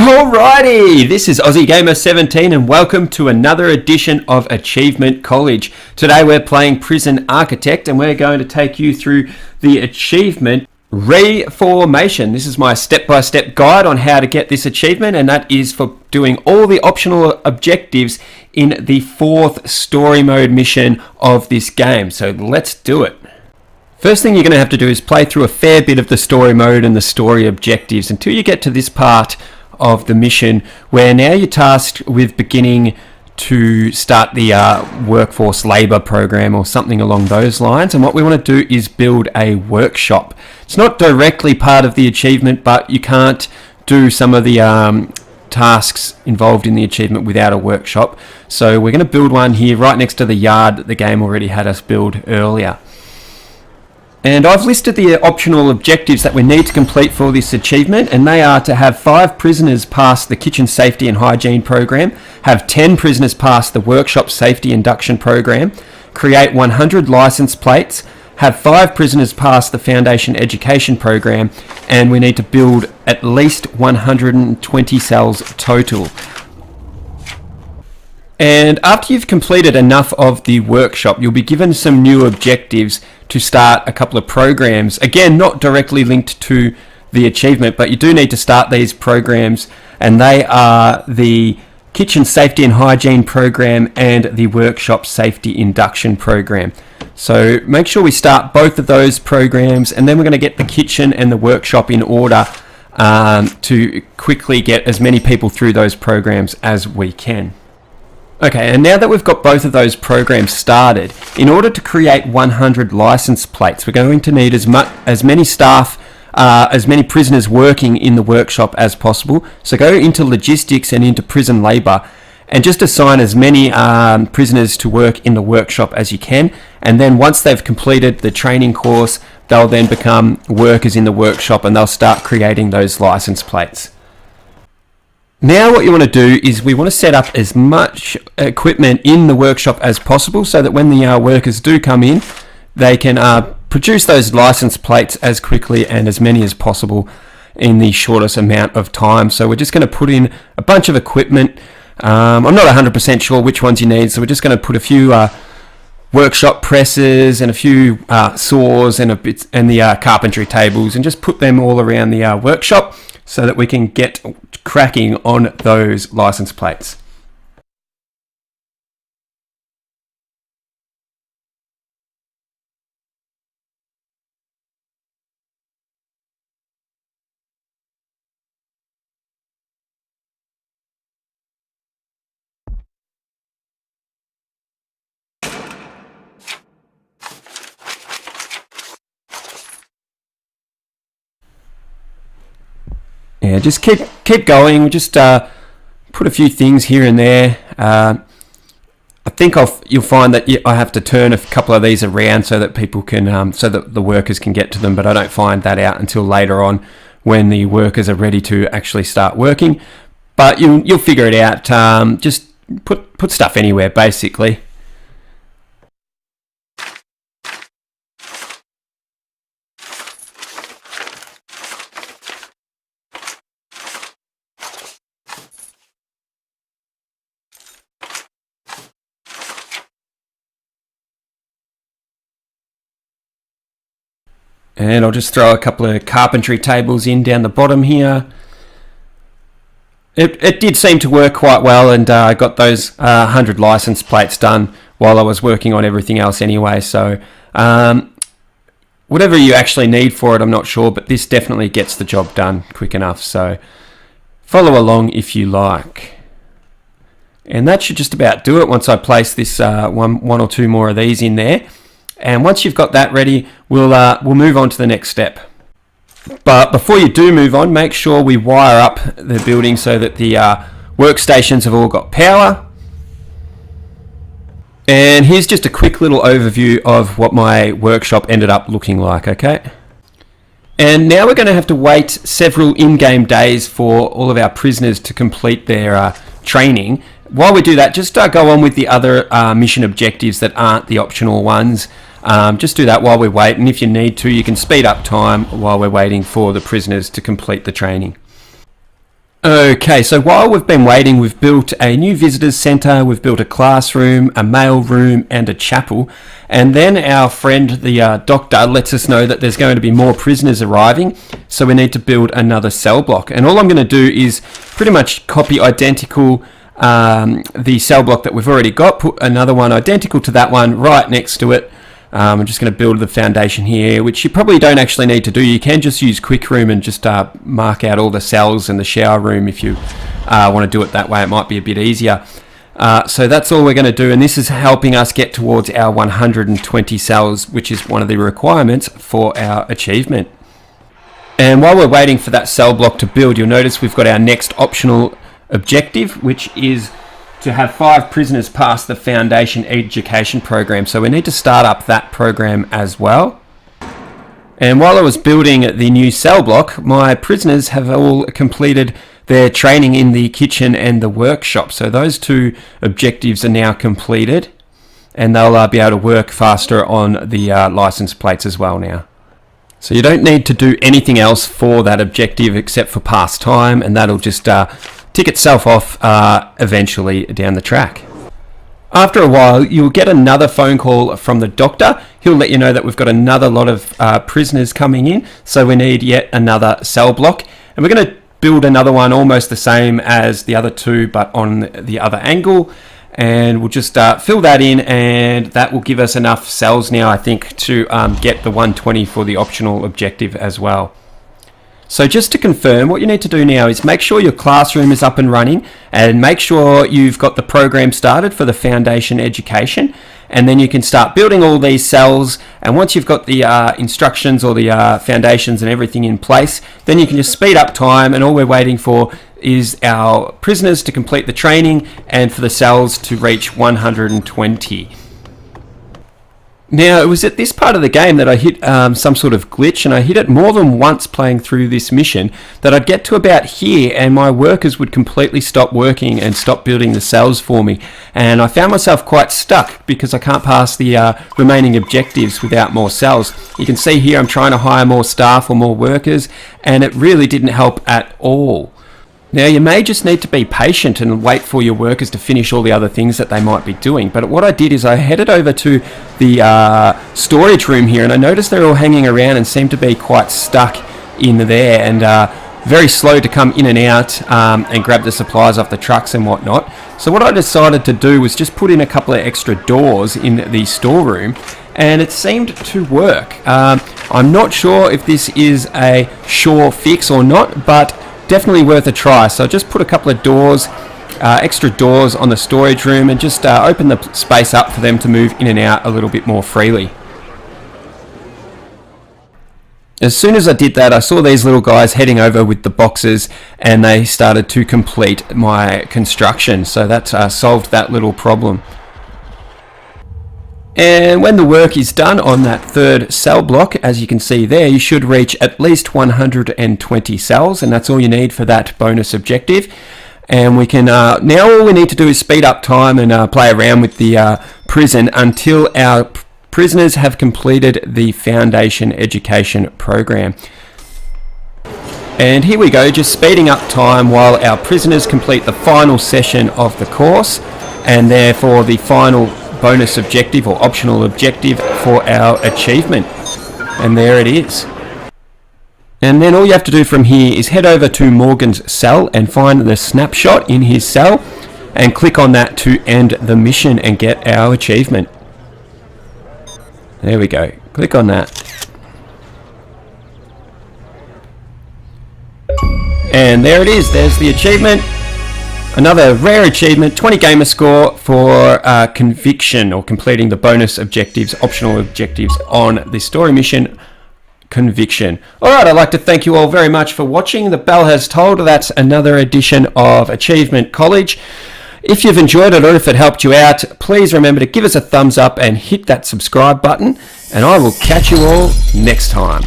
Alrighty, this is Aussie Gamer 17 and welcome to another edition of Achievement College. Today we're playing Prison Architect and we're going to take you through the achievement Reformation. This is my step-by-step guide on how to get this achievement, and that is for doing all the optional objectives in the 4th story mode mission of this game. So let's do it. First thing you're going to have to do is play through a fair bit of the story mode and the story objectives until you get to this part of the mission where now you're tasked with beginning to start the workforce labour program or something along those lines. And what we want to do is build a workshop. It's not directly part of the achievement, but you can't do some of the tasks involved in the achievement without a workshop. So we're going to build one here right next to the yard that the game already had us build earlier. And I've listed the optional objectives that we need to complete for this achievement, and they are to have 5 prisoners pass the Kitchen Safety and Hygiene program, have 10 prisoners pass the Workshop Safety Induction program, create 100 license plates, have 5 prisoners pass the Foundation Education program, and we need to build at least 120 cells total. And after you've completed enough of the workshop, you'll be given some new objectives to start a couple of programs. Again, not directly linked to the achievement, but you do need to start these programs, and they are the Kitchen Safety and Hygiene program and the Workshop Safety Induction program. So make sure we start both of those programs, and then we're going to get the kitchen and the workshop in order to quickly get as many people through those programs as we can. Okay, and now that we've got both of those programs started, in order to create 100 license plates, we're going to need as many staff, as many prisoners working in the workshop as possible. So go into logistics and into prison labour, and just assign as many prisoners to work in the workshop as you can. And then once they've completed the training course, they'll then become workers in the workshop and they'll start creating those license plates. Now what you want to do is we want to set up as much equipment in the workshop as possible so that when the workers do come in, they can produce those license plates as quickly and as many as possible in the shortest amount of time. So we're just going to put in a bunch of equipment. I'm not 100% sure which ones you need, so we're just going to put a few workshop presses and a few saws and the carpentry tables, and just put them all around the workshop so that we can get cracking on those license plates. Yeah, just keep going. We'll just put a few things here and there. I think you'll find that I have to turn a couple of these around so that people can, so that the workers can get to them. But I don't find that out until later on when the workers are ready to actually start working. But you'll figure it out. Just put stuff anywhere, basically. And I'll just throw a couple of carpentry tables in down the bottom here. It did seem to work quite well, and I got those 100 license plates done while I was working on everything else anyway. So whatever you actually need for it, I'm not sure, but this definitely gets the job done quick enough. So follow along if you like. And that should just about do it once I place this one or two more of these in there. And once you've got that ready, we'll move on to the next step. But before you do move on, make sure we wire up the building so that the workstations have all got power. And here's just a quick little overview of what my workshop ended up looking like, okay? And now we're going to have to wait several in-game days for all of our prisoners to complete their training. While we do that, just go on with the other mission objectives that aren't the optional ones. Just do that while we wait, and if you need to, you can speed up time while we're waiting for the prisoners to complete the training. Okay, so while we've been waiting, we've built a new visitors centre, we've built a classroom, a mail room and a chapel, and then our friend the doctor lets us know that there's going to be more prisoners arriving, so we need to build another cell block. And all I'm going to do is pretty much copy identical the cell block that we've already got, put another one identical to that one right next to it. I'm just going to build the foundation here, which you probably don't actually need to do. You can just use Quick Room and just mark out all the cells in the shower room if you want to do it that way. It might be a bit easier. So that's all we're going to do, and this is helping us get towards our 120 cells, which is one of the requirements for our achievement. And while we're waiting for that cell block to build, you'll notice we've got our next optional objective, which is to have 5 prisoners pass the foundation education program. So we need to start up that program as well. And while I was building the new cell block, my prisoners have all completed their training in the kitchen and the workshop. So those 2 objectives are now completed, and they'll be able to work faster on the license plates as well now. So you don't need to do anything else for that objective except for pass time, and that'll just tick itself off eventually down the track. After a while, you'll get another phone call from the doctor. He'll let you know that we've got another lot of prisoners coming in, so we need yet another cell block. And we're going to build another one almost the same as the other 2, but on the other angle. And we'll just fill that in, and that will give us enough cells now, I think, to get the 120 for the optional objective as well. So just to confirm, what you need to do now is make sure your classroom is up and running, and make sure you've got the program started for the foundation education, and then you can start building all these cells. And once you've got the instructions or the foundations and everything in place, then you can just speed up time, and all we're waiting for is our prisoners to complete the training and for the cells to reach 120. Now, it was at this part of the game that I hit some sort of glitch, and I hit it more than once playing through this mission, that I'd get to about here and my workers would completely stop working and stop building the cells for me. And I found myself quite stuck because I can't pass the remaining objectives without more cells. You can see here I'm trying to hire more staff or more workers, and it really didn't help at all. Now, you may just need to be patient and wait for your workers to finish all the other things that they might be doing. But what I did is I headed over to the storage room here, and I noticed they're all hanging around and seem to be quite stuck in there, and very slow to come in and out and grab the supplies off the trucks and whatnot. So what I decided to do was just put in a couple of extra doors in the storeroom, and it seemed to work. I'm not sure if this is a sure fix or not, but definitely worth a try. So just put a couple of doors, extra doors on the storage room, and just open the space up for them to move in and out a little bit more freely. As soon as I did that, I saw these little guys heading over with the boxes, and they started to complete my construction. So that solved that little problem. And when the work is done on that 3rd cell block, as you can see there, you should reach at least 120 cells, and that's all you need for that bonus objective. And we can now all we need to do is speed up time and play around with the prison until our prisoners have completed the foundation education program. And here we go, just speeding up time while our prisoners complete the final session of the course, and therefore the final bonus objective or optional objective for our achievement. And there it is. And then all you have to do from here is head over to Morgan's cell and find the snapshot in his cell, and click on that to end the mission and get our achievement. There we go. Click on that. And there it is. There's the achievement. Another rare achievement, 20 Gamerscore for conviction, or completing the bonus objectives, optional objectives on the story mission, Conviction. Alright, I'd like to thank you all very much for watching. The bell has tolled. That's another edition of Achievement College. If you've enjoyed it, or if it helped you out, please remember to give us a thumbs up and hit that subscribe button, and I will catch you all next time.